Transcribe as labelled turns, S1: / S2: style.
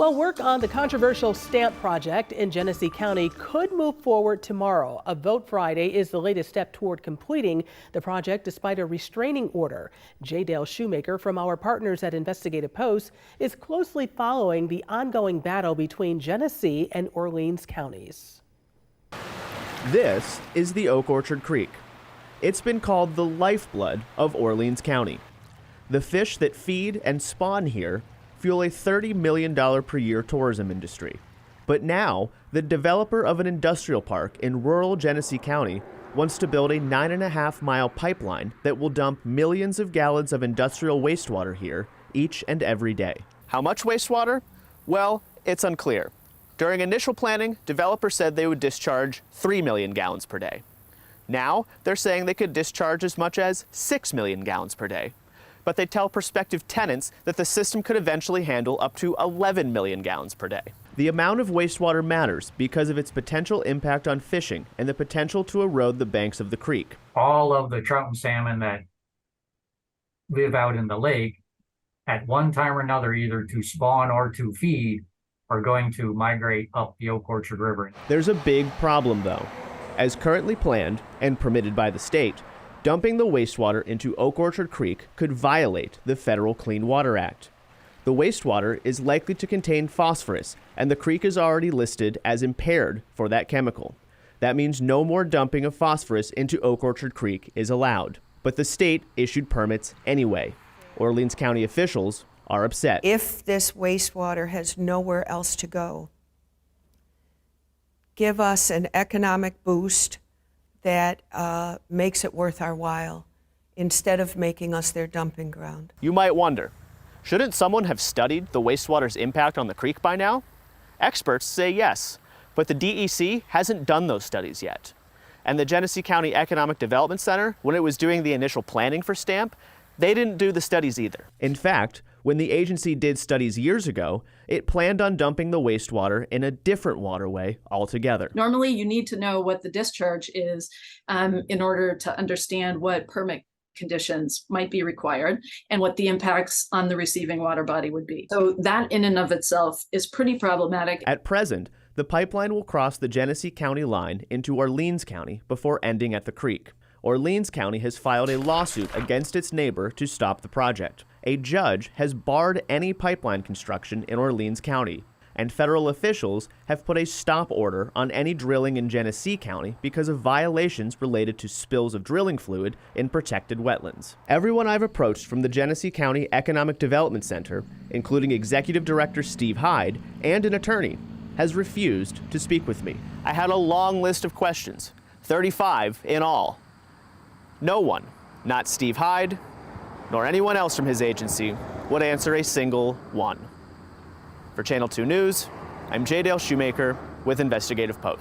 S1: Well, work on the controversial stamp project in Genesee County could move forward tomorrow. A vote Friday is the latest step toward completing the project despite a restraining order. J. Dale Shoemaker from our partners at Investigative-Post is closely following the ongoing battle between Genesee and Orleans counties.
S2: This is the Oak Orchard Creek. It's been called the lifeblood of Orleans County. The fish that feed and spawn here fuel a $30 million per year tourism industry. But now, the developer of an industrial park in rural Genesee County wants to build a 9.5-mile pipeline that will dump millions of gallons of industrial wastewater here each and every day. How much wastewater? Well, it's unclear. During initial planning, developers said they would discharge 3 million gallons per day. Now, they're saying they could discharge as much as 6 million gallons per day. But they tell prospective tenants that the system could eventually handle up to 11 million gallons per day. The amount of wastewater matters because of its potential impact on fishing and the potential to erode the banks of the creek.
S3: All of the trout and salmon that live out in the lake, at one time or another, either to spawn or to feed, are going to migrate up the Oak Orchard River.
S2: There's a big problem, though. As currently planned and permitted by the state, dumping the wastewater into Oak Orchard Creek could violate the Federal Clean Water Act. The wastewater is likely to contain phosphorus, and the creek is already listed as impaired for that chemical. That means no more dumping of phosphorus into Oak Orchard Creek is allowed. But the state issued permits anyway. Orleans County officials are upset.
S4: If this wastewater has nowhere else to go, give us an economic boost that makes it worth our while, instead of making us their dumping ground.
S2: You might wonder, shouldn't someone have studied the wastewater's impact on the creek by now? Experts say yes, but the DEC hasn't done those studies yet. And the Genesee County Economic Development Center, when it was doing the initial planning for STAMP, they didn't do the studies either. In fact, when the agency did studies years ago, it planned on dumping the wastewater in a different waterway altogether.
S5: Normally, you need to know what the discharge is in order to understand what permit conditions might be required and what the impacts on the receiving water body would be. So that in and of itself is pretty problematic.
S2: At present, the pipeline will cross the Genesee County line into Orleans County before ending at the creek. Orleans County has filed a lawsuit against its neighbor to stop the project. A judge has barred any pipeline construction in Orleans County, and federal officials have put a stop order on any drilling in Genesee County because of violations related to spills of drilling fluid in protected wetlands. Everyone I've approached from the Genesee County Economic Development Center, including Executive Director Steve Hyde and an attorney, has refused to speak with me. I had a long list of questions, 35 in all. No one, not Steve Hyde, nor anyone else from his agency, would answer a single one. For Channel 2 News, I'm J. Dale Shoemaker with Investigative-Post.